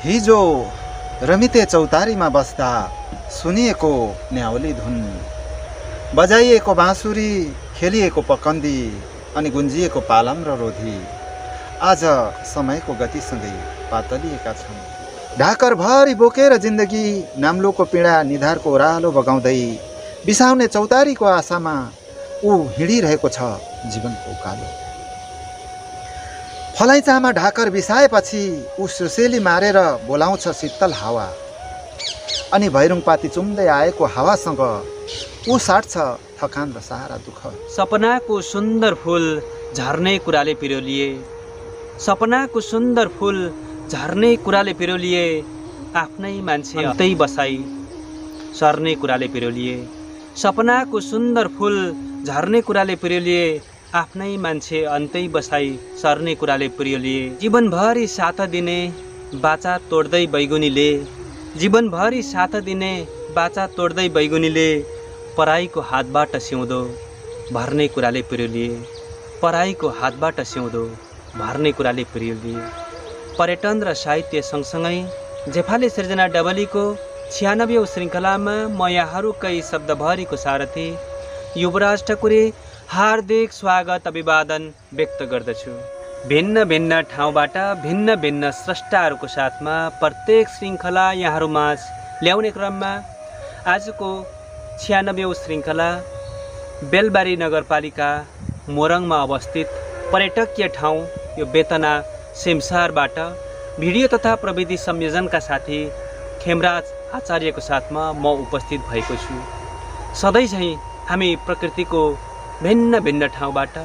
हिजो रमिते चौतारीमा बस्दा सुनिएको न्याउली धुन, बजाइएको बाँसुरी, खेलिएको पकन्दी अनि गुन्जिएको पालम र रोधी आज समयको गतिसँगै पातलिएका छन्। ढाकरभरि बोकेर जिन्दगी नाम्लोको पीडा निधारको ओह्रालो बगाउँदै बिसाउने चौतारीको आशामा ऊ हिँडिरहेको छ जीवनको उकालो। फलैचामा ढाकर बिसाएपछि ऊ सुसेली मारेर बोलाउँछ शीतल हावा अनि भैरुङपाती चुम्दै आएको हावासँग ऊ साट्छ थकान र सारा दुःख। सपनाको सुन्दर फुल झर्ने कुराले पिरोलिए, सपनाको सुन्दर फुल झर्ने कुराले पिरोलिए, आफ्नै मान्छे अन्तै बसाई सर्ने कुराले पिरोलिए। सपनाको सुन्दर फुल झर्ने कुराले पिरोलिए, आफ्नै मान्छे अन्तै बसाई सर्ने कुराले पिरोलिए। जीवनभरि साथ दिने बाचा तोड्दै बैगुनीले, जीवनभरि साथ दिने बाचा तोड्दै बैगुनीले, पराईको हातबाट सिउँदो भर्ने कुराले पिरोलिए, पराईको हातबाट सिउँदो भर्ने कुराले पिरोलिए। पर्यटन र साहित्य सँगसँगै जेफाले सिर्जना डबलीको 96औं श्रृङ्खलामा म यहाँहरूकै शब्दभरिको सारथी युवराज ठकुरी हार्दिक स्वागत अभिवादन व्यक्त गर्दछु। भिन्न भिन्न ठाउँबाट भिन्न भिन्न स्रष्टाहरूको साथमा प्रत्येक श्रृङ्खला यहाँहरूमाझ ल्याउने क्रममा आजको 96औं श्रृङ्खला बेलबारी नगरपालिका मोरङमा अवस्थित पर्यटकीय ठाउँ यो बेतना सिमसारबाट भिडियो तथा प्रविधि संयोजनका साथी खेमराज आचार्यको साथमा म उपस्थित भएको छु। सधैँ चाहिँ हामी प्रकृतिको भिन्न भिन्न ठाउँबाट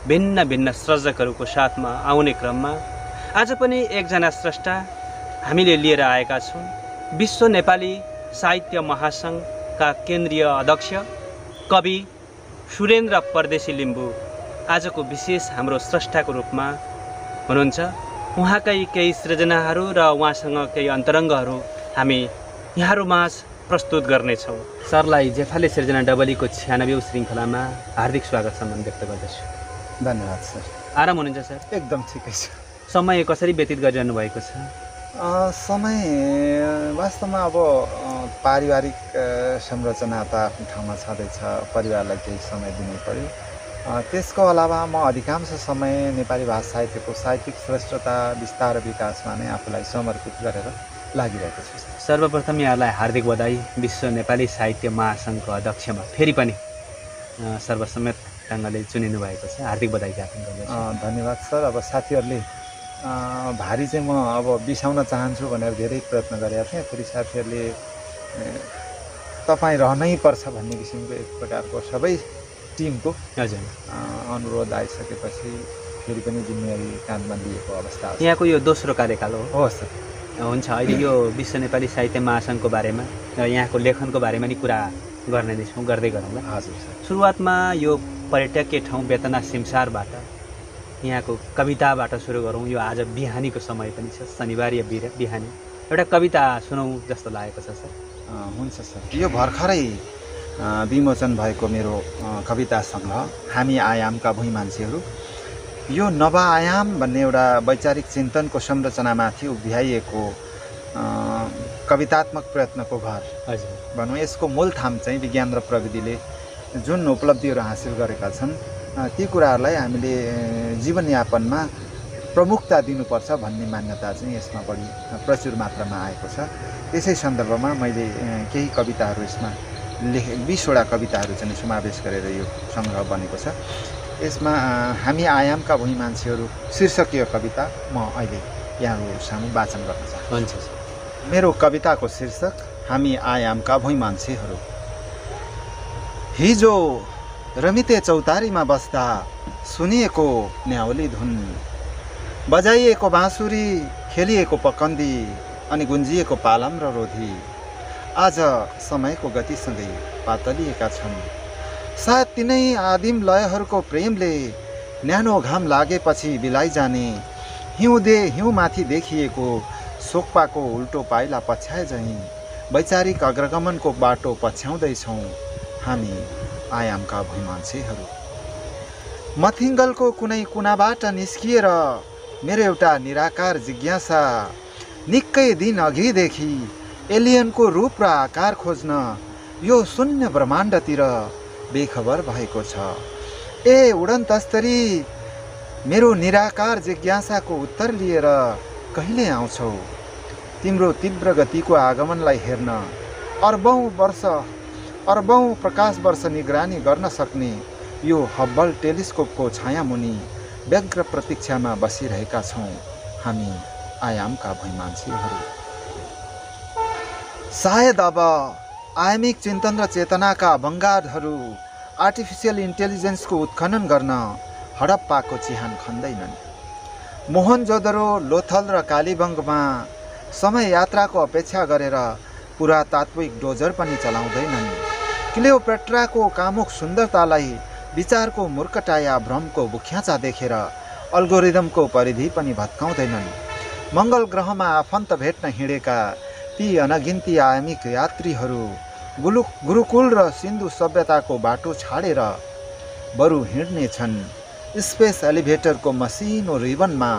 भिन्न भिन्न सर्जकहरूको साथमा आउने क्रममा आज पनि एकजना स्रष्टा हामीले लिएर आएका छौँ। विश्व नेपाली साहित्य महासङ्घका केन्द्रीय अध्यक्ष कवि सुरेन्द्र परदेशी लिम्बू आजको विशेष हाम्रो स्रष्टाको रूपमा हुनुहुन्छ। उहाँकै केही सृजनाहरू र उहाँसँग केही अन्तरङ्गहरू हामी यहाँहरूमाझ प्रस्तुत गर्नेछौँ। सरलाई जेफाले सिर्जना डबलीको 96औं श्रृङ्खलामा हार्दिक स्वागत सम्मान व्यक्त गर्दछु। धन्यवाद सर। आराम हुनुहुन्छ सर? एकदम ठिकै छ। समय कसरी व्यतीत गरिरहनु भएको छ? समय वास्तवमा अब पारिवारिक संरचना त आफ्नो ठाउँमा छँदैछ, परिवारलाई केही समय दिनै पर्यो। त्यसको अलावा म अधिकांश समय नेपाली भाषा साहित्यको साहित्यिक श्रेष्ठता विस्तार र विकासमा नै आफूलाई समर्पित गरेर लागिरहेको छु। सर्वप्रथम यहाँलाई हार्दिक बधाई। विश्व नेपाली साहित्य महासङ्घको अध्यक्षमा फेरि पनि सर्वसम्मत ढङ्गले चुनिनु भएको छ, हार्दिक बधाई ज्ञापन गर्दछु। धन्यवाद सर। अब साथीहरूले भारी चाहिँ म अब बिसाउन चाहन्छु भनेर धेरै प्रयत्न गरेका थिएँ, फेरि साथीहरूले तपाईँ रहनै पर्छ भन्ने किसिमको एक प्रकारको सबै टिमको हजुर अनुरोध आइसकेपछि फेरि पनि जिम्मेवारी काँधमा लिएको अवस्था छ। यहाँको यो दोस्रो कार्यकाल हो सर? हुन्छ। अहिले यो विश्व नेपाली साहित्य महासङ्घको बारेमा र यहाँको लेखनको बारेमा नि कुरा गर्ने नै छौँ, गर्दै गरौँला। हजुर सर। सुरुवातमा यो पर्यटकीय ठाउँ बेतना सिमसारबाट यहाँको कविताबाट सुरु गरौँ। यो आज बिहानीको समय पनि छ, शनिबार या बिहानी एउटा कविता सुनौँ जस्तो लागेको छ सर। हुन्छ सर। यो भर्खरै विमोचन भएको मेरो कविता सङ्ग्रह हामी आयामका भुइँ मान्छेहरू, यो नवआयाम भन्ने एउटा वैचारिक चिन्तनको संरचनामाथि उभ्याइएको कवितात्मक प्रयत्नको घर भनौँ। यसको मूलथाम चाहिँ विज्ञान र प्रविधिले जुन उपलब्धिहरू हासिल गरेका छन् ती कुराहरूलाई हामीले जीवनयापनमा प्रमुखता दिनुपर्छ भन्ने मान्यता चाहिँ यसमा बढी प्रचुर मात्रामा आएको छ। त्यसै सन्दर्भमा मैले केही कविताहरू यसमा 20वटा कविताहरू चाहिँ समावेश गरेर यो सङ्ग्रह बनेको छ। यसमा हामी आयामका भुइँ मान्छेहरू शीर्षकीय कविता म अहिले यहाँहरू सामु वाचन गर्न चाहन्छु। हुन्छ। मेरो कविताको शीर्षक हामी आयामका भुइँ मान्छेहरू। हिजो रमिते चौतारीमा बस्दा सुनिएको न्याउली धुन, बजाइएको बाँसुरी, खेलिएको पकन्दी अनि गुन्जिएको पालम र रोधी आज समयको गतिसँगै पातलिएका छन्। सायद तिनै आदिम लयहरूको प्रेमले न्यानो घाम लागेपछि बिलाइ जाने हिउँमाथि देखिएको सोक्पाको उल्टो पाइला पछ्याए झैँ वैचारिक अग्रगमनको बाटो पछ्याउँदैछौँ हामी आयामका भुइँ मान्छेहरू। मथिङ्गलको कुनै कुनाबाट निस्किएर मेरो एउटा निराकार जिज्ञासा निकै दिन अघिदेखि एलियनको रूप र आकार खोज्न यो शून्य ब्रह्माण्डतिर बेखबर भएको छ। ए उडन तस्तरी, मेरो निराकार जिज्ञासाको उत्तर लिएर कहिले आउँछौ? तिम्रो तीव्र गतिको आगमनलाई हेर्न अर्बौं प्रकाश वर्ष निगरानी गर्न सक्ने यो हब्बल टेलिस्कोपको छायामुनि व्यग्र प्रतीक्षामा बसिरहेका छौँ हामी आयामका भुइँमान्छेहरू। सायद अब आयामिक चिन्तन र चेतनाका भङ्गारहरू आर्टिफिसियल इन्टेलिजेन्सको उत्खनन गर्न हडप्पाको चिहान खन्दैनन्। मोहनजोदडो, लोथल र कालीबङ्गमा समय यात्राको अपेक्षा गरेर पुरातात्विक डोजर पनि चलाउँदैनन्। क्लियोपेट्राको कामुक सुन्दरतालाई विचारको मूर्खता या भ्रमको बुख्याचा देखेर अल्गोरिदमको परिधि पनि भत्काउँदैनन्। मङ्गल ग्रहमा आफन्त भेट्न हिँडेका ती अनगिन्ती आयामिक यात्रीहरू गुरुकुल र सिन्धु सभ्यताको बाटो छाडेर बरु हिँड्नेछन् स्पेस एलिभेटरको मसिनो रिबनमा,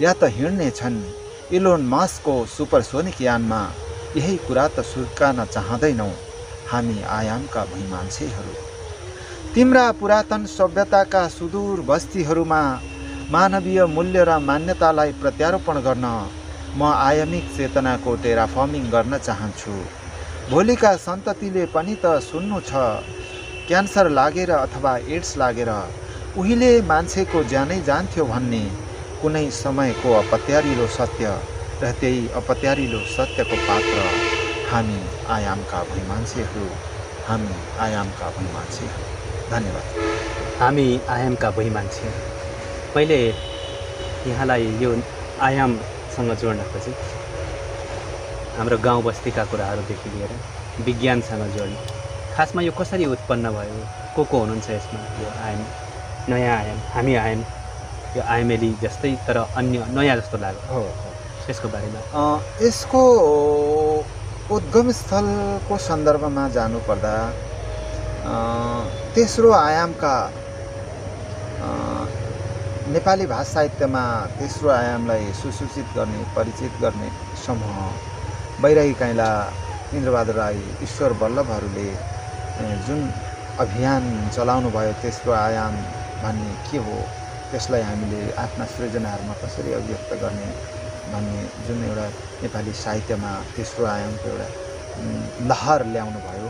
या त हिँड्नेछन् इलोन मस्कको सुपरसोनिक यानमा। यही कुरा त सुर्कान चाहँदैनौँ हामी आयामका भुइँमान्छेहरू। तिम्रा पुरातन सभ्यताका सुदूर बस्तीहरूमा मानवीय मूल्य र मान्यतालाई प्रत्यारोपण गर्न म आयामिक चेतनाको टेराफर्मिङ गर्न चाहन्छु। भोलिका सन्ततिले पनि त सुन्नु छ, क्यान्सर लागेर अथवा एड्स लागेर उहिले मान्छेको ज्यानै जान्थ्यो भन्ने कुनै समयको अपत्यारिलो सत्य र त्यही अपत्यारिलो सत्यको पात्र हामी आयामका भुइँमान्छेहरू। हामी आयामका भुइँमान्छेहरू। धन्यवाद। हामी आयामका भुइँमान्छे। मैले यहाँलाई यो आयामसँग जोड्न खोजेँ। हाम्रो गाउँ बस्तीका कुराहरूदेखि लिएर विज्ञानसँग जोड्ने, खासमा यो कसरी उत्पन्न भयो, को हुनुहुन्छ यसमा, यो आयाम, नयाँ आयाम, हामी आयाम, यो आयामेली जस्तै तर अन्य नयाँ जस्तो लाग्यो हो यसको बारेमा। यसको उद्गम स्थलको सन्दर्भमा जानुपर्दा तेस्रो आयामका नेपाली भाषा साहित्यमा तेस्रो आयामलाई सुसूचित गर्ने, परिचित गर्ने समूह बैरागी काइँला, इन्द्रबहादुर राई, ईश्वर बल्लभहरूले जुन अभियान चलाउनु भयो, तेस्रो आयाम भन्ने के हो, त्यसलाई हामीले आफ्ना सृजनाहरूमा कसरी अभिव्यक्त गर्ने भन्ने जुन एउटा नेपाली साहित्यमा तेस्रो आयामको एउटा लहर ल्याउनु भयो।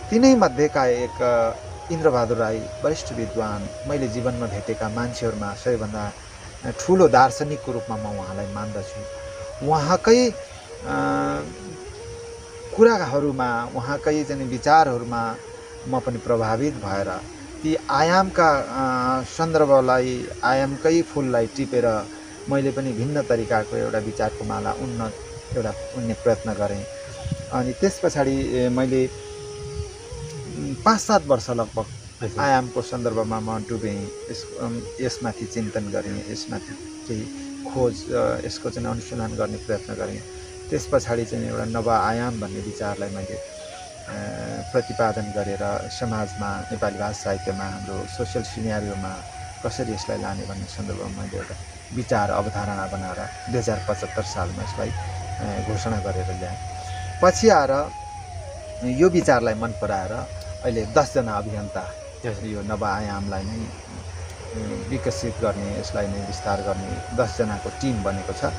तिनैमध्येका एक इन्द्रबहादुर राई, वरिष्ठ विद्वान, मैले जीवनमा भेटेका मान्छेहरूमा सबैभन्दा ठुलो दार्शनिकको रूपमा म उहाँलाई मान्दछु। उहाँकै कुराहरूमा, उहाँकै चाहिँ विचारहरूमा म पनि प्रभावित भएर ती आयामका सन्दर्भलाई, आयामकै फुललाई टिपेर मैले पनि भिन्न तरिकाको एउटा विचारको माला उन्ने प्रयत्न गरेँ। अनि त्यस पछाडि मैले 5-7 वर्ष लगभग आयामको सन्दर्भमा म डुबेँ। यसमाथि चिन्तन गरेँ, यसमाथि केही खोज, यसको चाहिँ अनुसन्धान गर्ने प्रयत्न गरेँ। त्यस पछाडि चाहिँ एउटा नव आयाम भन्ने विचारलाई मैले प्रतिपादन गरेर समाजमा, नेपाली भाषा साहित्यमा, हाम्रो सोसियल सिनेरियोमा कसरी यसलाई लाने भन्ने सन्दर्भमा मैले एउटा विचार अवधारणा बनाएर 2075 सालमा यसलाई घोषणा गरेर ल्याएँ। पछि आएर यो विचारलाई मन पराएर अहिले 10 जना अभियन्ता यो नव आयामलाई नै विकसित गर्ने, यसलाई नै विस्तार गर्ने 10 जनाको टिम बनेको छ।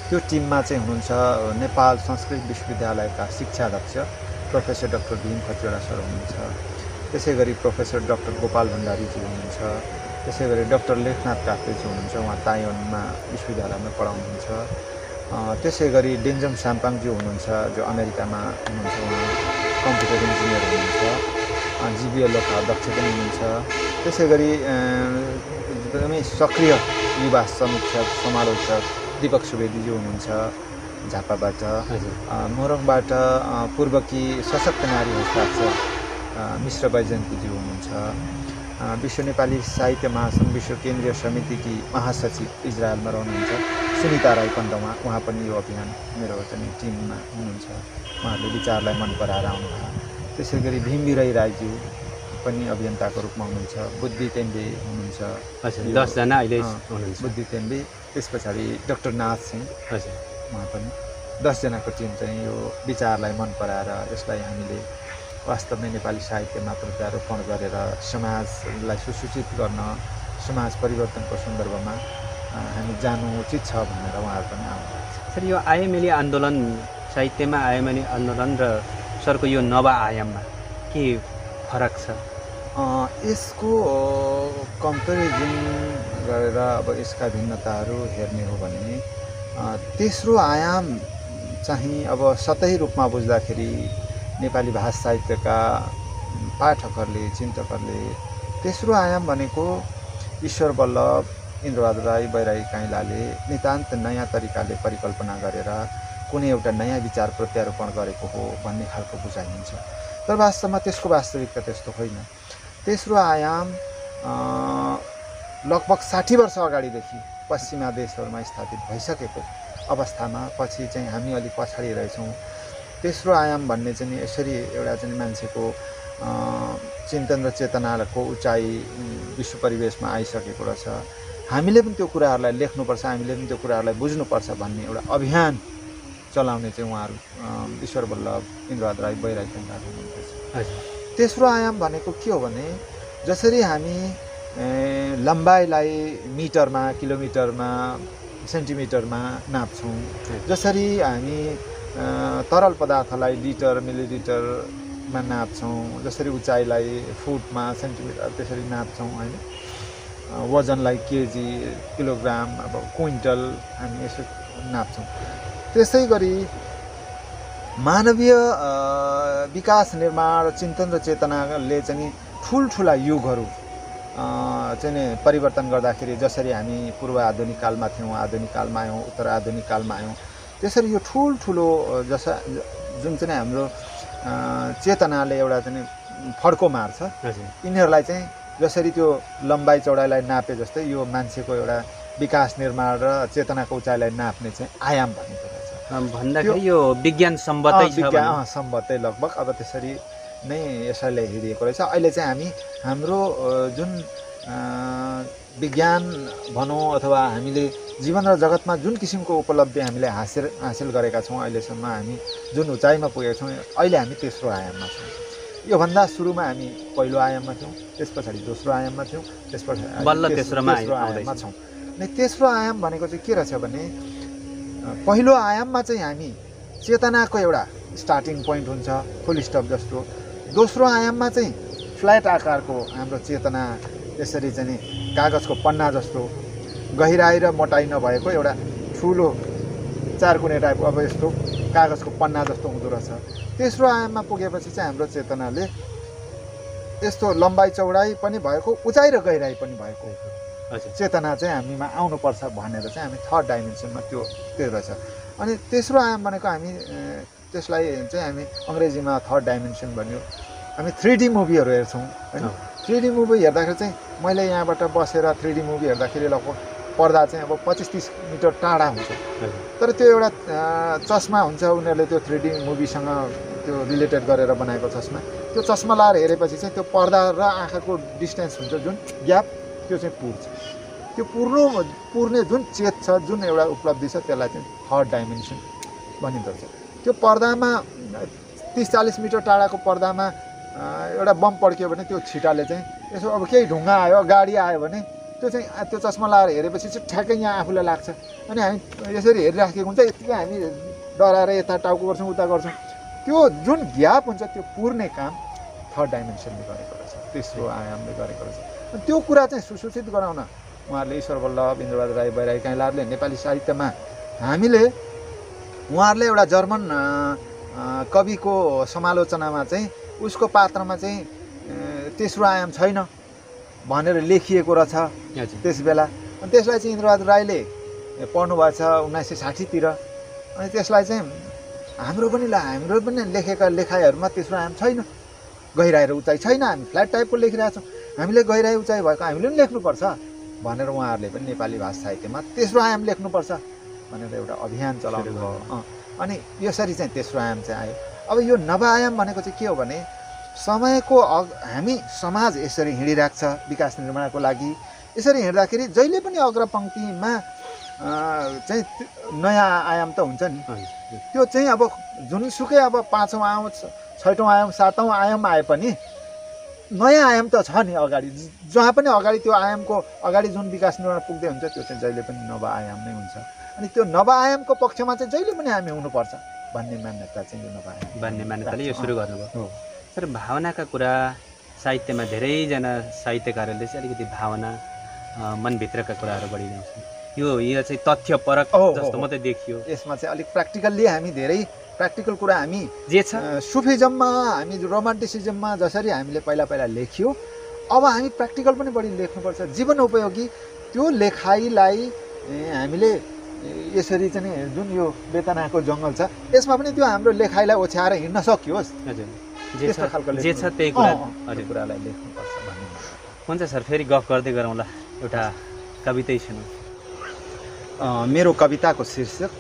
त्यो टिममा चाहिँ हुनुहुन्छ नेपाल संस्कृत विश्वविद्यालयका शिक्षाध्यक्ष professor doctor Bhim Khatiwada sir हुनुहुन्छ, त्यसै गरी प्रोफेसर डाक्टर गोपाल भण्डारीजी हुनुहुन्छ, त्यसै गरी डाक्टर लेखनाथ काफ्लेजी हुनुहुन्छ, उहाँ ताइवानमा विश्वविद्यालयमा पढाउनुहुन्छ, त्यसै गरी डेन्जम साम्पाङजी हुनुहुन्छ जो अमेरिकामा हुनुहुन्छ, उहाँ कम्प्युटर इन्जिनियर हुनुहुन्छ, जिबिएलओका अध्यक्ष पनि हुनुहुन्छ, त्यसै गरी एकदमै सक्रिय युवा समीक्षक समालोचक दीपक सुवेदीजी हुनुहुन्छ झापाबाट, मोरङबाट पूर्वकी सशक्त नारी हस्ताक्षर मिश्र वैजयन्तीजी हुनुहुन्छ, विश्व नेपाली साहित्य महासङ्घ विश्व केन्द्रीय समितिकी महासचिव इजरायलमा रहनुहुन्छ सुनिता राई कन्दमा, उहाँ पनि यो अभियान मेरो चाहिँ टिममा हुनुहुन्छ, उहाँहरूले विचारलाई मन पराएर आउनुभयो। त्यसै गरी भीमविराई राईज्यू पनि अभियन्ताको रूपमा हुनुहुन्छ, बुद्धि तेम्बे हुनुहुन्छ, 10 जना अहिले हुनुहुन्छ, बुद्धि तेम्बे, त्यस पछाडि डाक्टर नाथ सिंह, उहाँ पनि 10 जनाको टिम चाहिँ यो विचारलाई मन पराएर यसलाई हामीले वास्तवमै नेपाली साहित्यमा प्रत्यारोपण गरेर समाजलाई सुसूचित गर्न समाज परिवर्तनको सन्दर्भमा हामी जानु उचित छ भनेर उहाँहरू पनि आउनुहुन्छ। सर यो आयामेली आन्दोलन साहित्यमा आयामेली आन्दोलन र सरको यो नव आयाममा के फरक छ? यसको कम्पेरिजन गरेर अब यसका भिन्नताहरू हेर्ने हो भने तेस्रो आयाम चाहिँ अब सतही रूपमा बुझ्दाखेरि नेपाली भाषा साहित्यका पाठकहरूले चिन्तकहरूले तेस्रो आयाम भनेको ईश्वर बल्लभ, इन्द्रबहादुर राई, बैरागी काइँलाले नितान्त नयाँ तरिकाले परिकल्पना गरेर कुनै एउटा नयाँ विचार प्रत्यारोपण गरेको हो भन्ने खालको बुझाइ हुन्छ। तर वास्तवमा त्यसको वास्तविकता त्यस्तो होइन। तेस्रो आयाम लगभग 60 वर्ष अगाडिदेखि पश्चिमा देशहरूमा स्थापित भइसकेको अवस्थामा पछि चाहिँ हामी अलिक पछाडि रहेछौँ। तेस्रो आयाम भन्ने चाहिँ यसरी एउटा चाहिँ मान्छेको चिन्तन र चेतनाको उचाइ विश्व परिवेशमा आइसकेको रहेछ। हामीले पनि त्यो कुराहरूलाई लेख्नुपर्छ, हामीले पनि त्यो कुराहरूलाई बुझ्नुपर्छ भन्ने एउटा अभियान चलाउने चाहिँ उहाँहरू ईश्वर बल्लभ, इन्द्रबहादुर राई, बैरागी काइँलाहरू हुनुहुन्छ। तेस्रो आयाम भनेको के हो भने जसरी हामी लम्बाइलाई मिटरमा, किलोमिटरमा, सेन्टिमिटरमा नाप्छौँ, जसरी हामी तरल पदार्थलाई लिटर, मिलिलिटरमा नाप्छौँ, जसरी उचाइलाई फुटमा, सेन्टिमिटर त्यसरी नाप्छौँ होइन, वजनलाई केजी, किलोग्राम, अब क्विन्टल हामी यसो नाप्छौँ। त्यसै गरी मानवीय विकास निर्माण चिन्तन र चेतनाले चाहिँ ठुल्ठुला युगहरू चाहिँ परिवर्तन गर्दाखेरि जसरी हामी पूर्व आधुनिक कालमा थियौँ, आधुनिक कालमा आयौँ, उत्तर आधुनिक कालमा आयौँ, त्यसरी यो ठुल्ठुलो जुन चाहिँ हाम्रो चेतनाले एउटा चाहिँ फड्को मार्छ, यिनीहरूलाई चाहिँ जसरी त्यो लम्बाइ चौडाइलाई नापे जस्तै यो मान्छेको एउटा विकास निर्माण र चेतनाको उचाइलाई नाप्ने चाहिँ आयाम भनेको रहेछ। भन्दाखेरि यो विज्ञान सम्बतै छ, सम्बतै लगभग अब त्यसरी नै यसैले हेरिएको रहेछ। अहिले चाहिँ हामी हाम्रो जुन विज्ञान भनौँ अथवा हामीले जीवन र जगतमा जुन किसिमको उपलब्धि हामीले हासिल गरेका छौँ, अहिलेसम्म हामी जुन उचाइमा पुगेका छौँ, अहिले हामी तेस्रो आयाममा छौँ। योभन्दा सुरुमा हामी पहिलो आयाममा थियौँ, त्यस पछाडि दोस्रो आयाममा थियौँ, त्यस पछाडि बल्ल तेस्रोमा छौँ। अनि तेस्रो आयाम भनेको चाहिँ के रहेछ भने पहिलो आयाममा चाहिँ हामी चेतनाको एउटा स्टार्टिङ पोइन्ट हुन्छ, फुल स्टप जस्तो। दोस्रो आयाममा चाहिँ फ्ल्याट आकारको हाम्रो चेतना यसरी चाहिँ कागजको पन्ना जस्तो गहिराई र मोटाइ नभएको एउटा ठुलो चारकुने टाइपको अब यस्तो कागजको पन्ना जस्तो हुँदो रहेछ। तेस्रो आयाममा पुगेपछि चाहिँ हाम्रो चेतनाले यस्तो लम्बाइ चौडाइ पनि भएको, उचाइ र गहिराई पनि भएको चेतना चाहिँ हामीमा आउनुपर्छ भनेर चाहिँ हामी थर्ड डाइमेन्सनमा त्यो रहेछ। अनि तेस्रो आयाम भनेको हामी त्यसलाई चाहिँ हामी अङ्ग्रेजीमा थर्ड डाइमेन्सन भन्यो। हामी 3D मुभीहरू हेर्छौँ होइन, 3D मुभी हेर्दाखेरि चाहिँ मैले यहाँबाट बसेर 3D मुभी हेर्दाखेरि लगभग पर्दा चाहिँ अब 25-30 मिटर टाढा हुन्छ, तर त्यो एउटा चस्मा हुन्छ, उनीहरूले त्यो 3D मुभीसँग त्यो रिलेटेड गरेर बनाएको चस्मा, त्यो चस्मा लाएर हेरेपछि चाहिँ त्यो पर्दा र आँखाको डिस्टेन्स हुन्छ जुन ग्याप, त्यो चाहिँ पुर्छ। त्यो पुर्ने जुन चेत छ, जुन एउटा उपलब्धि छ, त्यसलाई चाहिँ थर्ड डाइमेन्सन भनिँदो रहेछ। त्यो पर्दामा 30-40 मिटर टाढाको पर्दामा एउटा बम पड्क्यो भने त्यो छिटाले चाहिँ यसो अब केही ढुङ्गा आयो, गाडी आयो भने त्यो चाहिँ त्यो चस्मा लाएर हेरेपछि चाहिँ ठ्याक्कै यहाँ आफूलाई लाग्छ। अनि हामी यसरी हेरिराखेको हुन्छ, यतिकै हामी डराएर यता टाउको गर्छौँ, उता गर्छौँ। त्यो जुन ग्याप हुन्छ त्यो पुर्ने काम थर्ड डाइमेन्सनले गरेको रहेछ, तेस्रो आयामले गरेको रहेछ। अनि त्यो कुरा चाहिँ सुसूचित गराउन उहाँहरूले ईश्वर बल्लभ, इन्द्रबहादुर राई, बैरागी काइँलाहरूले नेपाली साहित्यमा उहाँहरूले एउटा जर्मन कविको समालोचनामा चाहिँ उसको पात्रमा चाहिँ तेस्रो आयाम छैन भनेर लेखिएको रहेछ त्यस बेला। अनि त्यसलाई चाहिँ इन्द्रबहादुर राईले पढ्नुभएछ 1960 तिर। अनि त्यसलाई चाहिँ हाम्रो पनि लेखेका लेखाइहरूमा तेस्रो आयाम छैन, गहिराई र उचाइ छैन, हामी फ्ल्याट टाइपको लेखिरहेछौँ, हामीले गहिराई उचाइ भएको हामीले पनि लेख्नुपर्छ भनेर उहाँहरूले पनि नेपाली भाषा साहित्यमा तेस्रो आयाम लेख्नुपर्छ भनेर एउटा अभियान चलाउनु भयो। अनि यसरी चाहिँ तेस्रो आयाम चाहिँ आयो। अब यो नव आयाम भनेको चाहिँ के हो भने समयको हामी समाज यसरी हिँडिरहेको छ विकास निर्माणको लागि। यसरी हिँड्दाखेरि जहिले पनि अग्रपङ्क्तिमा चाहिँ नयाँ आयाम त हुन्छ नि। त्यो चाहिँ अब जुनसुकै अब 5औँ आयाम 6औँ आयाम 7औँ आयाम आए पनि नयाँ आयाम त छ नि अगाडि, जहाँ पनि अगाडि त्यो आयामको अगाडि जुन विकास निर्माण पुग्दै हुन्छ त्यो चाहिँ जहिले पनि नव आयाम नै हुन्छ। अनि त्यो नव आयामको पक्षमा चाहिँ जहिले पनि हामी हुनुपर्छ भन्ने मान्यता चाहिँ यो नव आयाम भन्ने मान्यताले यो सुरु गर्नुभयो। हो। सर भावनाका कुरा साहित्यमा धेरैजना साहित्यकारहरूले चाहिँ अलिकति भावना मनभित्रका कुराहरू बढी ल्याउँछन्। यो चाहिँ तथ्यपरक जस्तो मात्रै देखियो। यसमा चाहिँ अलिक प्र्याक्टिकल्ली हामी धेरै प्र्याक्टिकल कुरा हामी जे छ सुफिजममा हामी रोमान्टिसिजममा जसरी हामीले पहिला लेख्यो, अब हामी प्र्याक्टिकल पनि बढी लेख्नुपर्छ। जीवन उपयोगी त्यो लेखाइलाई हामीले यसरी चाहिँ जुन यो बेतनाको जङ्गल छ यसमा पनि त्यो हाम्रो लेखाइलाई ओछ्याएर हिँड्न सकियोस्। हजुर, त्यस्तो खालको जे छ त्यही कुरा कुरालाई लेख्नुपर्छ भन्ने। हुन्छ सर, फेरि गफ गर्दै गरौँला। एउटा कवितै सुनौँ। मेरो कविताको शीर्षक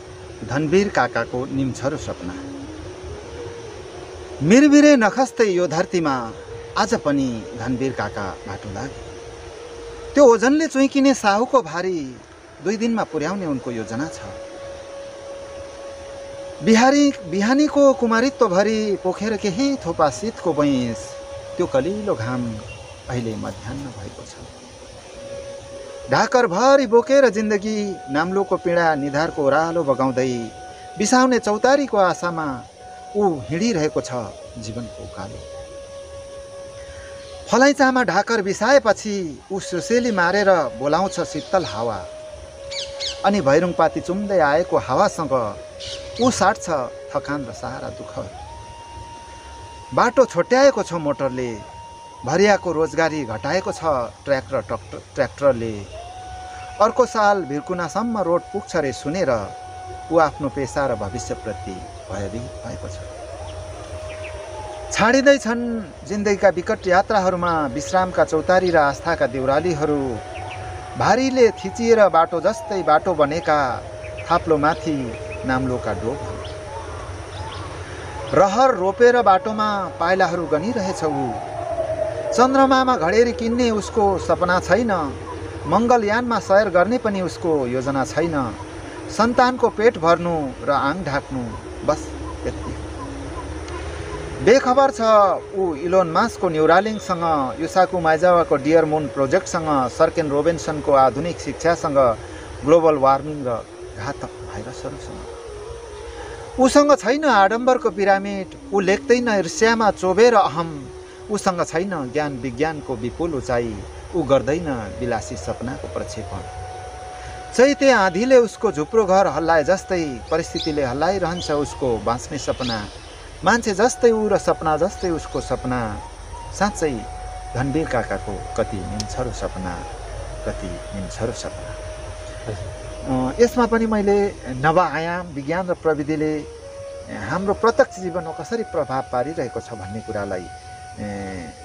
धनवीर काकाको निम्छरो सपना। मिरमिरे नखस्दै यो धरतीमा आज पनि धनवीर काका बाटो लागे। त्यो ओजनले चुइकिने साहुको भारी 2 दिनमा पुर्याउने उनको योजना छ। बिहानीको कुमारित्वभरि पोखेर केही थोपा शीतको बैंस, त्यो कलिलो घाम अहिले मध्याह्न भएको छ। ढाकरभरि बोकेर जिन्दगी नाम्लोको पीडा निधारको ओह्रालो बगाउँदै बिसाउने चौतारीको आशामा ऊ हिँडिरहेको छ जीवनको उकालो। फलैचामा ढाकर बिसाएपछि ऊ सुसेली मारेर बोलाउँछ शीतल हावा। अनि भैरुङपाती चुम्दै आएको हावासँग ऊ साट्छ थकान र सारा दुःख। बाटो छोट्याएको छ मोटरले, भरियाको रोजगारी घटाएको छ ट्र्याक्टरले। अर्को साल भिरकुनासम्म रोड पुग्छ रे सुनेर ऊ आफ्नो पेसा र भविष्यप्रति भयभीत भएको छ। छाडिँदैछन् जिन्दगीका विकट यात्राहरूमा विश्रामका चौतारी र आस्थाका देउरालीहरू। भारीले थिचिएर बाटो जस्तै बाटो बनेका थाप्लोमाथि नाम्लोका डोबहरू। रहर रोपेर बाटोमा पाइलाहरू गनिरहेछ ऊ। चन्द्रमामा घडेरी किन्ने उसको सपना छैन। मङ्गलयानमा सयर गर्ने पनि उसको योजना छैन। सन्तानको पेट भर्नु र आङ ढाक्नु, बस यति। बेखबर छ ऊ इलोन मस्कको न्युरालिङ्कसँग, युसाकु माइजावाको डियर मुन प्रोजेक्टसँग, सर्केन रोबिन्सनको आधुनिक शिक्षासँग, ग्लोबल वार्मिङ र घातक भाइरसहरूसँग। उसँग छैन आडम्बरको पिरामिड, ऊ लेख्दैन ईर्ष्यामा चोबेर अहम। उसँग छैन ज्ञान विज्ञानको विपुल उचाइ, ऊ गर्दैन विलासी सपनाको प्रक्षेपण। चैते आँधीले उसको झुप्रो घर हल्लाए जस्तै परिस्थितिले हल्लाइरहन्छ उसको बाँच्ने सपना। मान्छे जस्तै ऊ र सपना जस्तै उसको सपना। साँच्चै धनवीर काकाको कति निम्छरो सपना, कति निम्छरो सपना। यसमा पनि मैले नवआयाम विज्ञान र प्रविधिले हाम्रो प्रत्यक्ष जीवनमा कसरी प्रभाव पारिरहेको छ भन्ने कुरालाई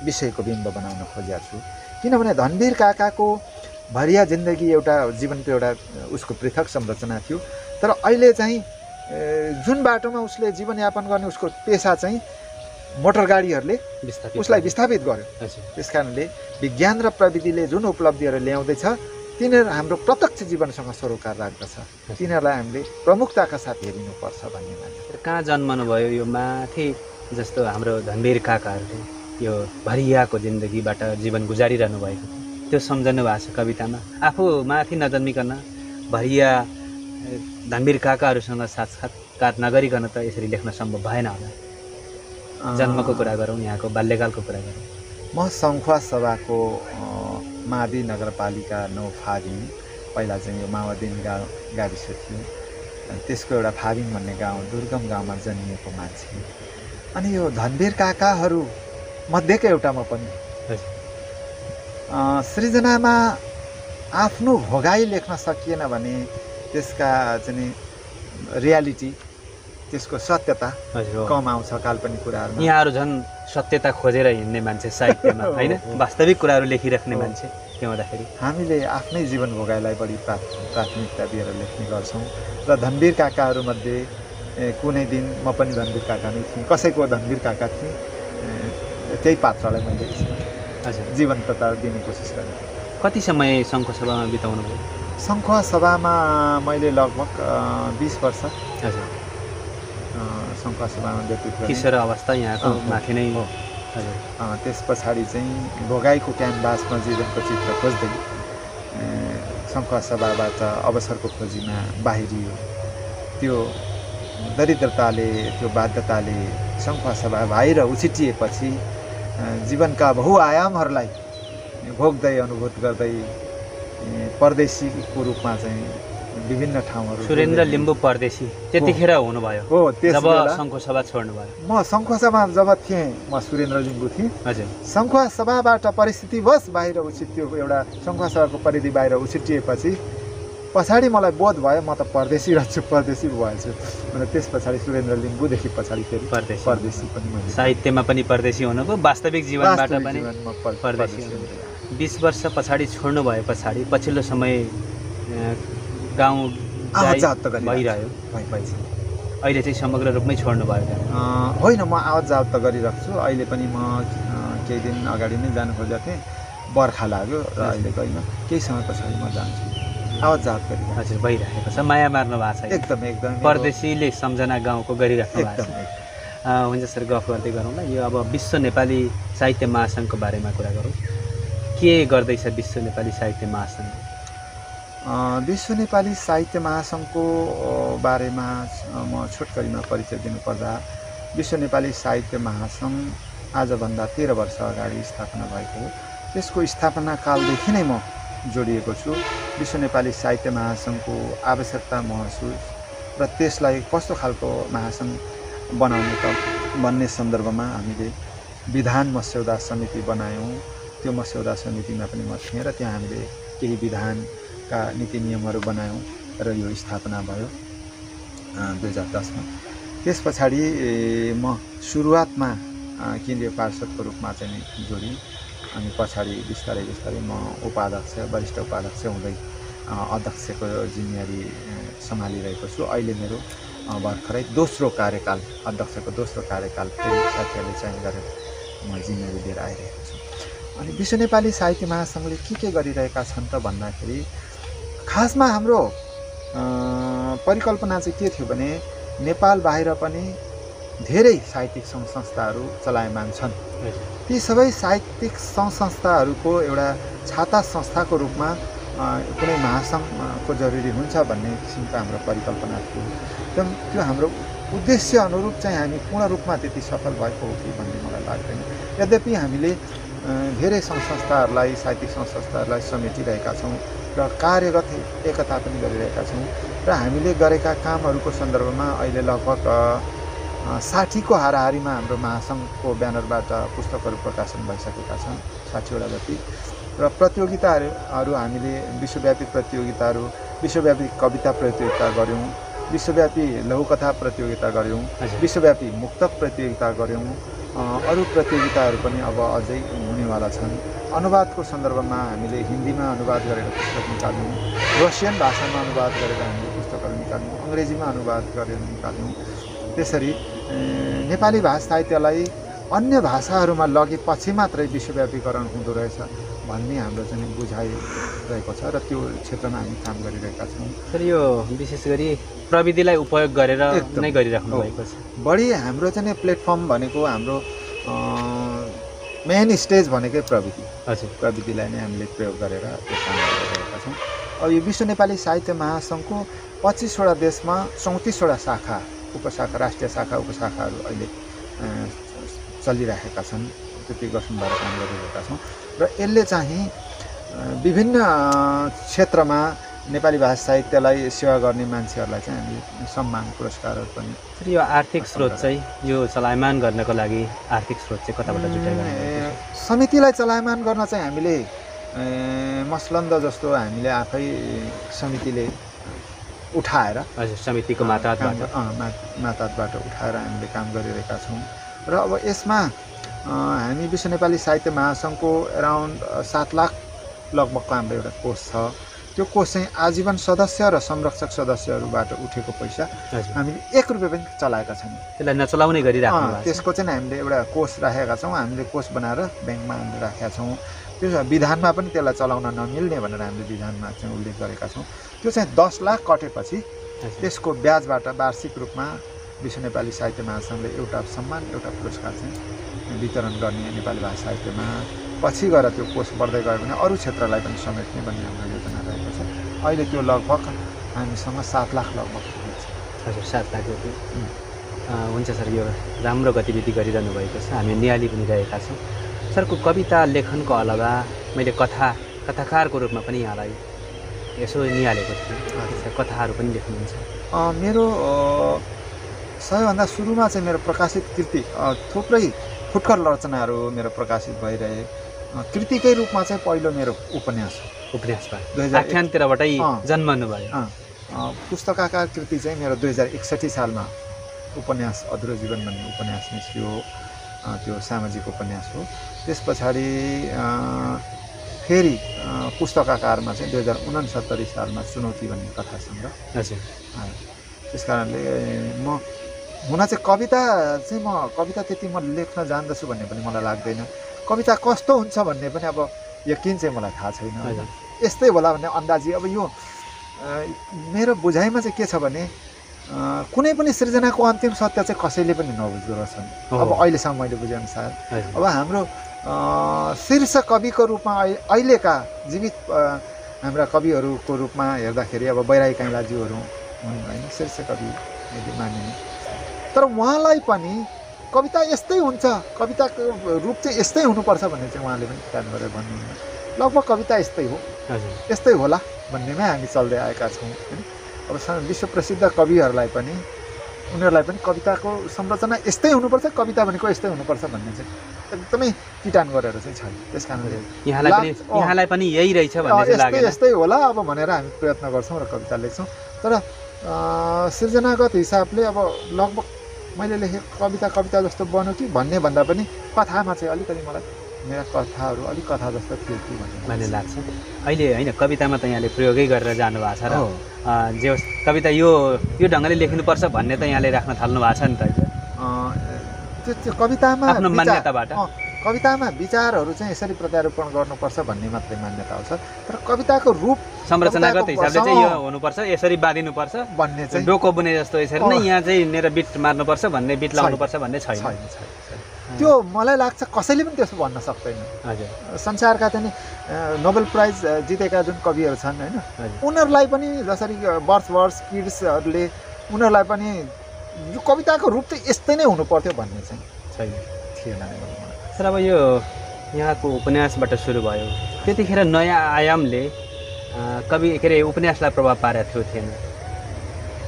विषयको बिम्ब बनाउन खोजेको छु। किनभने धनवीर काकाको भरिया जिन्दगी एउटा जीवनको एउटा उसको पृथक संरचना थियो, तर अहिले चाहिँ जुन बाटोमा उसले जीवनयापन गर्ने उसको पेसा चाहिँ मोटर गाडीहरूले उसलाई विस्थापित गर्यो। त्यस कारणले विज्ञान र प्रविधिले जुन उपलब्धिहरू ल्याउँदैछ तिनीहरू हाम्रो प्रत्यक्ष जीवनसँग सरोकार राख्दछ। तिनीहरूलाई हामीले प्रमुखताका साथ हेरिनुपर्छ भन्ने मान्यता। कहाँ जन्मनु भयो यो माथि जस्तो हाम्रो धनवीर काकाहरूले यो भरियाको जिन्दगीबाट जीवन गुजारिरहनु भएको त्यो सम्झनु भएको छ कवितामा। आफू माथि नजन्मिकन भरिया धनवीर काकाहरूसँग साक्षात्कार नगरिकन त यसरी लेख्न सम्भव भएन होला। जन्मको कुरा गरौँ, यहाँको बाल्यकालको कुरा गरौँ। म सङ्खुवा सभाको मादी नगरपालिका 9 फाबिङ, पहिला चाहिँ यो माओवादीन गाविस थियो, त्यसको एउटा फाबिङ भन्ने गाउँ दुर्गम गाउँमा जन्मिएको मान्छे। अनि यो धनवीर काकाहरू मध्येको एउटा म पनि। सृजनामा आफ्नो भोगाई लेख्न सकिएन भने त्यसका चाहिँ रियालिटी, त्यसको सत्यता कम आउँछ काल्पनिक कुराहरूमा। यहाँहरू झन् सत्यता खोजेर हिँड्ने मान्छे साहित्यमा, होइन? वास्तविक कुराहरू लेखिराख्ने मान्छे। के हुँदाखेरि हामीले आफ्नै जीवन भोगाइलाई बढी प्राथमिकता दिएर लेख्ने गर्छौँ। र धनवीर काकाहरूमध्ये कुनै दिन म पनि धनवीर काका नै थिएँ, कसैको धनवीर काका थिएँ, त्यही पात्रलाई मैले जीवन्तता दिने कोसिस गरेँ। कति समय सङ्घको सभामा बिताउनु भयो? सङ्खुवा सभामा मैले लगभग 20 वर्ष हजुर सङ्खुवा सभामा व्यतीत गरेँ। किशोर अवस्था यहाँको माथि नै हो। हजुर त्यस पछाडि चाहिँ भोगाईको क्यानभासमा जीवनको चित्र खोज्दै सङ्खुवा सभाबाट अवसरको खोजीमा बाहिरियो। त्यो दरिद्रताले त्यो बाध्यताले सङ्खुवा सभा बाहिर उछिटिएपछि जीवनका बहुआयामहरूलाई भोग्दै अनुभूत गर्दै परदेशीको रूपमा चाहिँ विभिन्न ठाउँहरू। सुरेन्द्र लिम्बू परदेशी त्यतिखेर हुनुभयो हो। जब सङ्खुवा सभा छोड्नुभयो? म सङ्खुवा सभामा जब थिएँ, म सुरेन्द्र लिम्बू थिएँ। हजुर सङ्खुवा सभाबाट परिस्थितिवश बाहिर उछिट्यो, एउटा सङ्खुवा सभाको परिधि बाहिर उछिटिएपछि पछाडि मलाई बोध भयो म त परदेशी रहेछु, परदेशी भएछु। अनि त्यस पछाडि सुरेन्द्र लिम्बूदेखि पछाडि फेरि परदेशी पनि मैले। साहित्यमा पनि परदेशी हुनुभयो, वास्तविक जीवनबाट पनि परदेशी। 20 वर्ष पछाडि छोड्नु भए पछाडि पछिल्लो समय गाउँ भइरह्यो। अहिले चाहिँ समग्र रूपमै छोड्नु भयो? होइन, म आवत जावत त गरिरहेको छु। अहिले पनि म केही दिन अगाडि नै जानु खोजेको थिएँ, बर्खा लाग्यो र अहिले गइनँ। केही समय पछाडि म जान्छु, आवत जावत गरिरहेको। हजुर भइरहेको छ, माया मार्नु भएको छ एकदम परदेशीले सम्झना गाउँको गरिराख्नु भएको छ। हुन्छ सर, गफ गर्दै गरौँला। यो अब विश्व नेपाली साहित्य महासङ्घको बारेमा कुरा गरौँ। के गर्दैछ विश्व नेपाली साहित्य महासङ्घ? विश्व नेपाली साहित्य महासङ्घको बारेमा म छोटकरीमा परिचय दिनुपर्दा, विश्व नेपाली साहित्य महासङ्घ आजभन्दा 13 वर्ष अगाडि स्थापना भएको हो। त्यसको स्थापना कालदेखि नै म जोडिएको छु। विश्व नेपाली साहित्य महासङ्घको आवश्यकता महसुस र त्यसलाई कस्तो खालको महासङ्घ बनाउने त भन्ने सन्दर्भमा हामीले विधान मस्यौदा समिति बनायौँ। त्यो मस्यौदा समितिमा पनि म थिएँ र त्यहाँ हामीले केही विधानका नीति नियमहरू बनायौँ र यो स्थापना भयो 2010 मा। त्यस पछाडि म सुरुवातमा केन्द्रीय पार्षदको रूपमा चाहिँ जोडिएँ। अनि पछाडि बिस्तारै बिस्तारै म उपाध्यक्ष, वरिष्ठ उपाध्यक्ष हुँदै अध्यक्षको जिम्मेवारी सम्हालिरहेको छु। अहिले मेरो भर्खरै दोस्रो कार्यकाल, अध्यक्षको दोस्रो कार्यकाल फेरि साथीहरूले चयन गरेर म जिम्मेवारी लिएर आइरहेको छु। अनि विश्व नेपाली साहित्य महासङ्घले के गरिरहेका छन् त भन्दाखेरि, खासमा हाम्रो परिकल्पना चाहिँ के थियो भने, नेपाल बाहिर पनि धेरै साहित्यिक सङ्घ संस्थाहरू चलायमान छन्। ती सबै साहित्यिक सङ्घ संस्थाहरूको एउटा छाता संस्थाको रूपमा कुनै महासङ्घको जरुरी हुन्छ भन्ने किसिमको हाम्रो परिकल्पना थियो। त्यो हाम्रो उद्देश्य अनुरूप चाहिँ हामी पूर्ण रूपमा त्यति सफल भएको हो कि भन्ने मलाई लाग्दैन। यद्यपि हामीले धेरै सङ्घ संस्थाहरूलाई, साहित्यिक सङ्घ संस्थाहरूलाई समेटिरहेका छौँ र कार्यगत एकता पनि गरिरहेका छौँ र हामीले गरेका कामहरूको सन्दर्भमा अहिले लगभग 60 को हाराहारीमा हाम्रो महासङ्घको ब्यानरबाट पुस्तकहरू प्रकाशन भइसकेका छन्, 60 वटा जति। र प्रतियोगिताहरू हामीले विश्वव्यापी प्रतियोगिताहरू, विश्वव्यापी कविता प्रतियोगिता गऱ्यौँ, विश्वव्यापी लघुकथा प्रतियोगिता गऱ्यौँ, विश्वव्यापी मुक्तक प्रतियोगिता गऱ्यौँ। अरू प्रतियोगिताहरू पनि अब अझै हुनेवाला छन्। अनुवादको सन्दर्भमा हामीले हिन्दीमा अनुवाद गरेर पुस्तक निकाल्यौँ, रसियन भाषामा अनुवाद गरेर हामीले पुस्तकहरू निकाल्यौँ, अङ्ग्रेजीमा अनुवाद गरेर निकाल्यौँ। त्यसरी नेपाली भाषा साहित्यलाई अन्य भाषाहरूमा लगेपछि मात्रै विश्वव्यापीकरण हुँदो रहेछ भन्ने हाम्रो चाहिँ बुझाइरहेको छ र त्यो क्षेत्रमा हामी काम गरिरहेका छौँ। सर, यो विशेष गरी प्रविधिलाई उपयोग गरेर नै गरिराख्नु भएको छ। बढी हाम्रो चाहिँ प्लेटफर्म भनेको हाम्रो मेन स्टेज भनेकै प्रविधि। हजुर, प्रविधिलाई नै हामीले प्रयोग गरेर यो काम गरिरहेका छौँ। अब यो विश्व नेपाली साहित्य महासङ्घको 25 वटा देशमा 34 वटा शाखा, उपशाखा, राष्ट्रिय शाखा, उपशाखाहरू अहिले चलिरहेका छन्। त्यति गठन भएर काम गरिरहेका छौँ र यसले चाहिँ विभिन्न क्षेत्रमा नेपाली भाषा साहित्यलाई सेवा गर्ने मान्छेहरूलाई चाहिँ हामीले सम्मान पुरस्कारहरू पनि। यो आर्थिक स्रोत चाहिँ यो चलायमान गर्नको लागि आर्थिक स्रोत चाहिँ कताबाट जुटाइरहनु? समितिलाई चलायमान गर्न चाहिँ हामीले मसलन्द जस्तो हामीले आफै समितिले उठाएर, हजुर, समितिको मातहतबाट उठाएर हामीले काम गरिरहेका छौँ। र अब यसमा हामी विश्व नेपाली साहित्य महासङ्घको अराउन्ड 7 लाख लगभगको हाम्रो एउटा कोष छ। त्यो कोष चाहिँ आजीवन सदस्य र संरक्षक सदस्यहरूबाट उठेको पैसा हामीले 1 रुपैयाँ पनि चलाएका छैनौँ। त्यसलाई नचलाउने गरी राख्नु भएको छ। त्यसको चाहिँ हामीले एउटा कोष राखेका छौँ, हामीले कोष बनाएर ब्याङ्कमा हामीले राखेका छौँ। त्यो विधानमा पनि त्यसलाई चलाउन नमिल्ने भनेर हामीले विधानमा चाहिँ उल्लेख गरेका छौँ। त्यो चाहिँ 10 लाख कटेपछि त्यसको ब्याजबाट वार्षिक रूपमा विश्व नेपाली साहित्य महासङ्घले एउटा सम्मान, एउटा पुरस्कार चाहिँ वितरण गर्ने नेपाली भाषा साहित्यमा। पछि गएर त्यो कोष बढ्दै गयो भने अरू क्षेत्रलाई पनि समेट्ने भन्ने हाम्रो योजना रहेको छ। अहिले त्यो लगभग हामीसँग 7 लाख लगभग हुन्छ। हजुर, 7 लाख रुपियाँ। हुन्छ सर, यो राम्रो गतिविधि गरिरहनु भएको छ, हामी निहाली पनि रहेका छौँ। सरको कविता लेखनको अलावा मैले कथाकारको रूपमा पनि यहाँलाई यसो निहालेको थिएँ, कथाहरू पनि लेख्नुहुन्छ। मेरो सबैभन्दा सुरुमा चाहिँ मेरो प्रकाशित कृति थुप्रै फुटकर रचनाहरू मेरो प्रकाशित भइरहे। कृतिकै रूपमा चाहिँ पहिलो मेरो उपन्यास आख्यानतिरबाटै जन्मनु भयो। पुस्तकाकार कृति चाहिँ मेरो 2061 सालमा उपन्यास अधुरो जीवन भन्ने उपन्यास निस्क्यो। त्यो सामाजिक उपन्यास हो। त्यस पछाडि फेरि पुस्तकाकारमा चाहिँ 2069 सालमा चुनौती भन्ने कथा सङ्ग्रह। हजुर, त्यस कारणले म हुन चाहिँ कविता त्यति म लेख्न जान्दछु भन्ने पनि मलाई लाग्दैन। कविता कस्तो हुन्छ भन्ने पनि अब यकिन चाहिँ मलाई थाहा छैन। यस्तै होला भन्ने अन्दाजी। अब यो मेरो बुझाइमा चाहिँ के छ भने कुनै पनि सृजनाको अन्तिम सत्य चाहिँ कसैले पनि नबुझ्दो रहेछन्। अब अहिलेसम्म मैले बुझेअनुसार अब हाम्रो शीर्ष कविको रूपमा अहिलेका जीवित हाम्रा कविहरूको रूपमा हेर्दाखेरि अब बैरागी काइँलाज्यूहरू हुन् होइन, शीर्ष कवि मानिने। तर उहाँलाई पनि कविता यस्तै हुन्छ, कविताको रूप चाहिँ यस्तै हुनुपर्छ भन्ने चाहिँ उहाँले पनि ध्यान गरेर भन्नुहुन्न। लगभग कविता यस्तै हो, यस्तै होला भन्नेमै हामी चल्दै आएका छौँ होइन। अब विश्व प्रसिद्ध कविहरूलाई पनि उनीहरूलाई पनि कविताको संरचना यस्तै हुनुपर्छ, कविता भनेको यस्तै हुनुपर्छ भन्ने चाहिँ एकदमै किटान गरेर चाहिँ छैन। त्यस कारणले यहाँलाई पनि यही रहेछ भन्ने चाहिँ लागेन। यस्तै होला अब भनेर हामी प्रयत्न गर्छौँ र कविता लेख्छौँ। तर सृजनागत हिसाबले अब लगभग मैले लेखेको कविता जस्तो बन्यो कि भन्ने भन्दा पनि कथामा चाहिँ अलिकति मलाई मेरा कथाहरू अलिक कथा जस्तो थियो कि भन्ने लाग्छ। अहिले होइन, कवितामा त यहाँले प्रयोगै गरेर जानुभएको छ र जे होस् कविता यो ढङ्गले लेख्नुपर्छ भन्ने त यहाँले राख्न थाल्नु भएको छ नि त। त्यो कवितामा आफ्नो मान्यताबाट कवितामा विचारहरू चाहिँ यसरी प्रत्यारोपण गर्नुपर्छ भन्ने मात्रै मान्यता आउँछ। तर कविताको रूप संरचनागत हिसाबले चाहिँ यो हुनुपर्छ, यसरी बाँधिनुपर्छ भन्ने चाहिँ डोको बुने जस्तो यसरी नै यहाँ चाहिँ मेरो बिट मार्नुपर्छ भन्ने, बिट लाउनुपर्छ भन्ने छैन। त्यो मलाई लाग्छ कसैले पनि त्यसो भन्न सक्दैन। हजुर, संसारका चाहिँ नोबेल प्राइज जितेका जुन कविहरू छन् होइन, उनीहरूलाई पनि जसरी वर्ड्सवर्थ किड्सहरूले उनीहरूलाई पनि यो कविताको रूप चाहिँ यस्तै नै हुनुपर्थ्यो भन्ने चाहिँ छैन, थिएन। सर, अब यो यहाँको उपन्यासबाट सुरु भयो, त्यतिखेर नयाँ आयामले उपन्यासलाई प्रभाव पारेको थियो थिएन?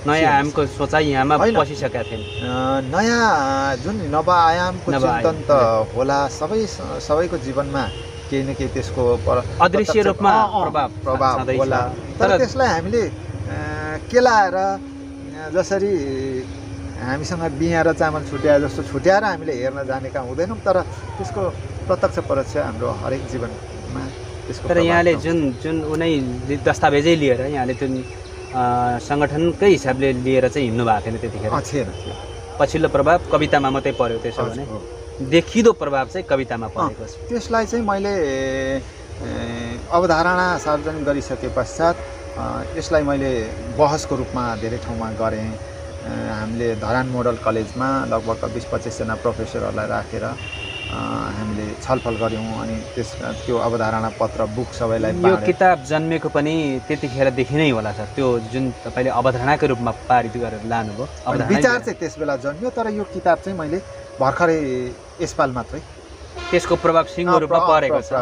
नयाँ आयामको सोचाइ यहाँमा पसिसकेका थिएन? नयाँ जुन नव आयामको चिन्तन त होला, सबैको जीवनमा केही न केही त्यसको अदृश्य रूपमा प्रभाव होला। तर त्यसलाई हामीले केलाएर जसरी हामीसँग बिहा र चामल छुट्याए जस्तो छुट्याएर हामीले हेर्न जानेका हुँदैनौँ। तर त्यसको प्रत्यक्ष परोक्ष हाम्रो हरेक जीवनमा त्यसको। तर यहाँले जुन उनै दस्तावेजै लिएर यहाँले जुन सङ्गठनकै हिसाबले लिएर चाहिँ हिँड्नु भएको थिएन त्यतिखेर? थिएन। पछिल्लो प्रभाव कवितामा मात्रै पर्यो, त्यसो भने देखिदो प्रभाव चाहिँ कवितामा परेको छ। त्यसलाई चाहिँ मैले अवधारणा सार्वजनिक गरिसके पश्चात यसलाई मैले बहसको रूपमा धेरै ठाउँमा गरेँ। हामीले धरान मोडल कलेजमा लगभग 20-25 जना प्रोफेसरहरूलाई राखेर हामीले छलफल गऱ्यौँ। अनि त्यो अवधारणा पत्र बुक सबैलाई यो किताब जन्मेको पनि त्यतिखेरदेखि नै होला सर? त्यो जुन तपाईँले अवधारणाको रूपमा पारित गरेर लानुभयो, विचार चाहिँ त्यस बेला जन्मियो। तर यो किताब चाहिँ मैले भर्खरै यसपाल मात्रै त्यसको प्रभाव सिङ्गो रूपमा परेको छ।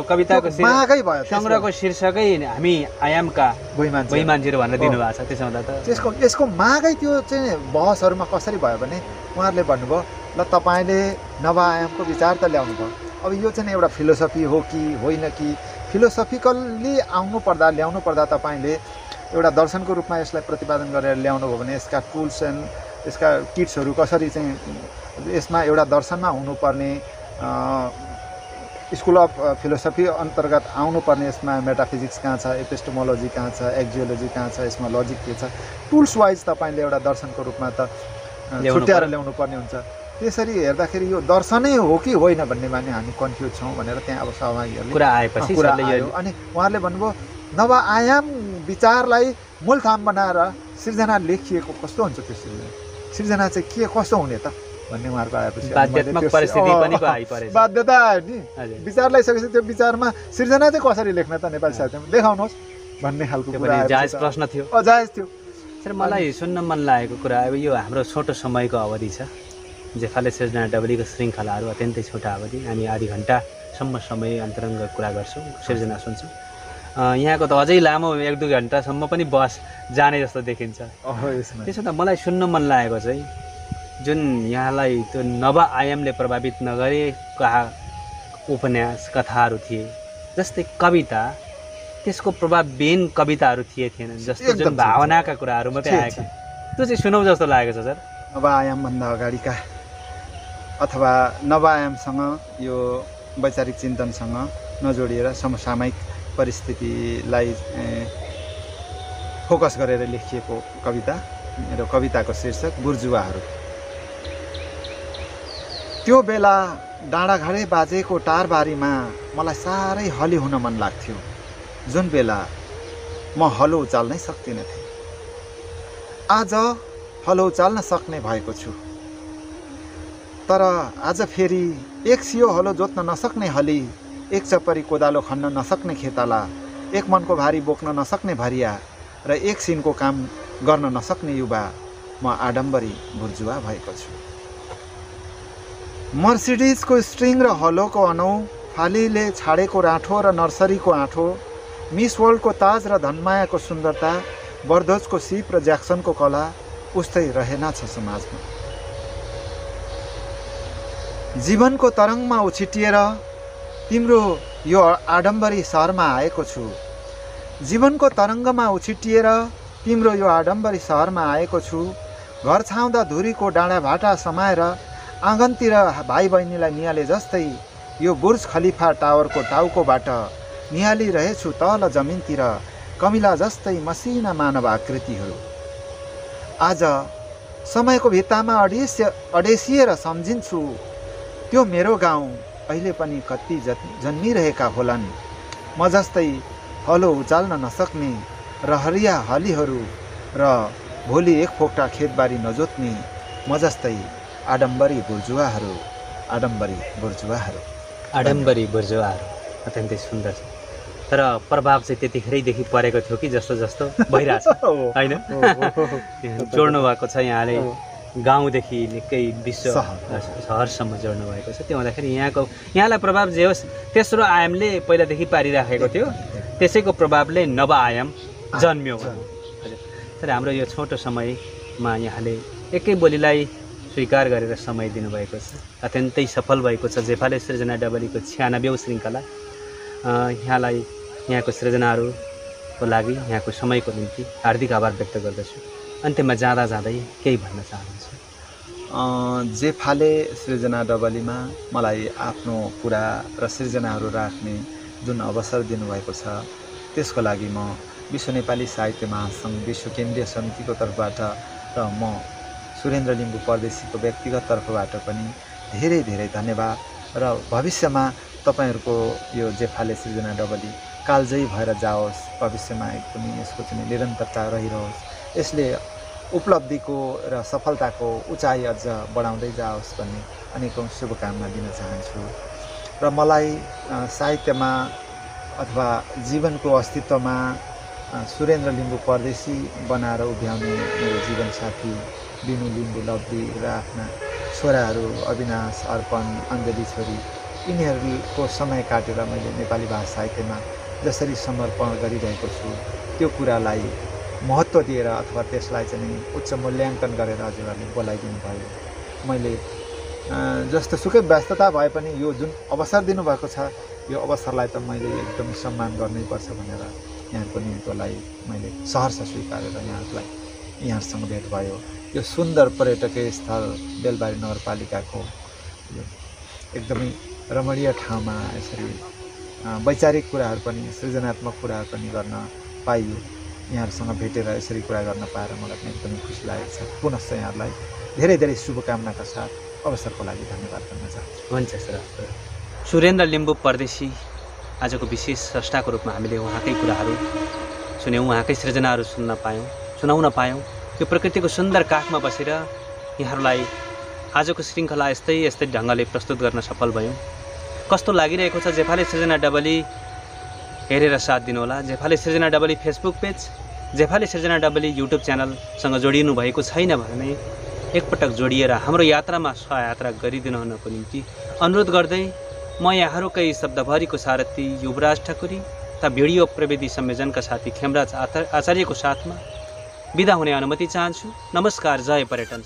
कविताको सङ्ग्रहको शीर्षकै हामी आयामका बैमान्छेहरू भनेर दिनुभएको छ। त्यसो हुँदा त यसको मागै त्यो चाहिँ बहसहरूमा कसरी भयो भने उहाँहरूले भन्नुभयो, ल तपाईँले नव आयामको विचार त ल्याउनु भयो, अब यो चाहिँ एउटा फिलोसफी हो कि होइन कि, फिलोसफिकल्ली ल्याउनु पर्दा तपाईँले एउटा दर्शनको रूपमा यसलाई प्रतिपादन गरेर ल्याउनु भयो भने यसका टुल्स एन्ड यसका किट्सहरू कसरी चाहिँ यसमा एउटा दर्शनमा हुनुपर्ने स्कुल अफ फिलोसफी अन्तर्गत आउनुपर्ने यसमा मेटाफिजिक्स कहाँ छ, एपिस्टेमोलोजी कहाँ छ, एक्जियोलोजी कहाँ छ, यसमा लजिक के छ, टुल्स वाइज तपाईँले एउटा दर्शनको रूपमा त छुट्याएर ल्याउनु पर्ने हुन्छ। त्यसरी हेर्दाखेरि यो दर्शनै हो कि होइन भन्नेमा नि हामी कन्फ्युज छौँ भनेर त्यहाँ अब सहभागीहरूले कुरा आएपछि कुरा आयो। अनि उहाँहरूले भन्नुभयो नवआयाम विचारलाई मूलथाम बनाएर सृजना लेखिएको कस्तो हुन्छ त्यो सृजना चाहिँ के कस्तो हुने त भन्ने उहाँहरूको आएपछि बाध्यात्मक परिस्थिति पनि आइपरेछ। बाध्यता आयो नि, विचार लगाइसकेपछि त्यो विचारमा सृजना चाहिँ कसरी लेख्न त नेपाली साहित्यमा देखाउनुहोस् भन्ने खालको कुरा जायज प्रश्न थियो। जायज थियो। सर मलाई सुन्न मन लागेको कुरा अब यो हाम्रो छोटो समयको अवधि छ, जेफाले सृजना डबलीको श्रृङ्खलाहरू अत्यन्तै छोटा अवधि, हामी आधी घन्टासम्म समय अन्तरङ्ग कुरा गर्छौँ, सृजना सुन्छौँ। यहाँको त अझै लामो 1-2 घन्टासम्म पनि बस जाने जस्तो देखिन्छ। त्यसो त मलाई सुन्न मन लागेको चाहिँ जुन यहाँलाई त्यो नवआयामले प्रभावित नगरेका उपन्यास कथाहरू थिए, जस्तै कविता, त्यसको प्रभावविहीन कविताहरू थिएनन्, जस्तो जुन भावनाका कुराहरू मात्रै आएका, त्यो चाहिँ सुनौ जस्तो लागेको छ सर। नवआयामभन्दा अगाडिका अथवा नवआयामसँग यो वैचारिक चिन्तनसँग नजोडिएर समसामयिक परिस्थितिलाई फोकस गरेर लेखिएको कविता र कविताको शीर्षक बुर्जुवाहरू। त्यो बेला डाँडाघाडे बाजेको टारबारीमा मलाई साह्रै हली हुन मन लाग्थ्यो, जुन बेला म हलो उचाल्नै सक्दिनँ थिएँ। आज हलो उचाल्न सक्ने भएको छु, तर आज फेरि एक सियो हलो जोत्न नसक्ने हली, एक चपरी कोदालो खन्न नसक्ने खेताला, एक मनको भारी बोक्न नसक्ने भरिया र एक सिनको काम गर्न नसक्ने युवा म आडम्बरी बुर्जुवा भएको छु। मर्सिडिजको स्ट्रिङ र हलोको अनौ, फालीले छाडेको राठो र नर्सरीको आँठो, मिस वर्ल्डको ताज र धनमायाको सुन्दरता, बर्दोजको सिप र ज्याक्सनको कला उस्तै रहेनछ समाजमा। जीवनको तरङ्गमा उछिटिएर तिम्रो यो आडम्बरी सहरमा आएको छु। जीवनको तरङ्गमा उछिटिएर तिम्रो यो आडम्बरी सहरमा आएको छु। घर छाउँदा धुरीको डाँडा भाटा समाएर आँगनतिर भाइ बहिनीलाई निहाले जस्तै यो बुर्ज खलिफा टावरको टाउकोबाट निहालिरहेछु तल जमिनतिर कमिला जस्तै मसिना मानव आकृतिहरू। आज समयको भित्तामा अडेसिएर सम्झिन्छु त्यो मेरो गाउँ अहिले पनि कति जन्मिरहेका होलान्। म जस्तै हलो उचाल्न नसक्ने रहरिया हलीहरू र भोलि एक फोक्टा खेतबारी नजोत्ने म जस्तै आडम्बरी बुर्जुवाहरू, आडम्बरी बुर्जुवाहरू। आडम्बरी बुर्जुवाहरू अत्यन्तै सुन्दर छ, तर प्रभाव चाहिँ त्यतिखेरैदेखि परेको थियो कि जस्तो जस्तो भइरहेछ होइन? जोड्नु भएको छ यहाँले गाउँदेखि निकै विश्व सहरसम्म जोड्नु भएको छ। त्यो हुँदाखेरि यहाँलाई प्रभाव जे होस् तेस्रो आयामले पहिलादेखि पारिराखेको थियो, त्यसैको प्रभावले नवआयाम जन्मियो। हजुर, तर हाम्रो यो छोटो समयमा यहाँले एकै बोलीलाई स्वीकार गरेर समय दिनुभएको छ, अत्यन्तै सफल भएको छ। जेफाले सृजना डबलीको 96औं श्रृङ्खला। यहाँलाई यहाँको सृजनाहरूको लागि यहाँको समयको निम्ति हार्दिक आभार व्यक्त गर्दछु। अन्त्यमा जाँदै केही भन्न चाहन्छु? जेफाले सृजना डबलीमा मलाई आफ्नो कुरा र सृजनाहरू राख्ने जुन अवसर दिनुभएको छ, त्यसको लागि म विश्व नेपाली साहित्य महासङ्घ विश्व केन्द्रीय समितिको तर्फबाट र म सुरेन्द्र लिम्बू परदेशीको व्यक्तिगत तर्फबाट पनि धेरै धेरै धन्यवाद। र भविष्यमा तपाईँहरूको यो जेफाले सृजना डबली कालजयी भएर जाओस्, भविष्यमा एकदमै यसको चाहिँ निरन्तरता रहिरहोस्, यसले उपलब्धिको र सफलताको उचाइ अझ बढाउँदै जाओस् भन्ने अनेकौँ शुभकामना दिन चाहन्छु। र मलाई साहित्यमा अथवा जीवनको अस्तित्वमा सुरेन्द्र लिम्बू परदेशी बनाएर उभ्याउने मेरो जीवनसाथी बिनु लिम्बू लब्धी र आफ्ना छोराहरू अविनाश, अर्पण, अञ्जली छोरी, यिनीहरूको समय काटेर मैले नेपाली भाषा साहित्यमा जसरी समर्पण गरिरहेको छु, त्यो कुरालाई महत्त्व दिएर अथवा त्यसलाई चाहिँ उच्च मूल्याङ्कन गरेर हजुरहरूले बोलाइदिनु भयो। मैले जस्तो सुकै व्यस्तता भए पनि यो जुन अवसर दिनुभएको छ, यो अवसरलाई त मैले एकदम सम्मान गर्नैपर्छ भनेर यहाँको निम्तोलाई मैले सहर्ष स्वीकारेर यहाँहरूसँग भेट भयो। यो सुन्दर पर्यटकीय स्थल बेलबारी नगरपालिकाको यो एकदमै रमणीय ठाउँमा यसरी वैचारिक कुराहरू पनि सृजनात्मक कुराहरू पनि गर्न पाइयो। यहाँहरूसँग भेटेर यसरी कुरा गर्न पाएर मलाई पनि एकदमै खुसी लागेको छ। पुनश्च यहाँहरूलाई धेरै धेरै शुभकामनाका साथ अवसरको लागि धन्यवाद भन्न चाहन्छु। हुन्छ सर। सुरेन्द्र लिम्बू परदेशी आजको विशेष स्रष्टाको रूपमा हामीले उहाँकै कुराहरू सुन्यौँ, उहाँकै सृजनाहरू सुनाउन पायौँ। यो प्रकृतिको सुन्दर काखमा बसेर यहाँहरूलाई आजको श्रृङ्खला यस्तै ढङ्गले प्रस्तुत गर्न सफल भयौँ। कस्तो लागिरहेको छ जेफाले सृजना डबली हेरेर साथ दिनुहोला। जेफाले सृजना डबली फेसबुक पेज, जेफाले सृजना डबली युट्युब च्यानलसँग जोडिनु भएको छैन भने एकपटक जोडिएर हाम्रो यात्रामा सहयात्रा गरिदिनु हुनको निम्ति अनुरोध गर्दै म यहाँहरूकै शब्दभरिको सारथी युवराज ठकुरी तथा भिडियो प्रविधि संयोजनका साथी खेमराज आचार्यको साथमा बिदा हुने अनुमति चाहन्छु। नमस्कार। जय पर्यटन।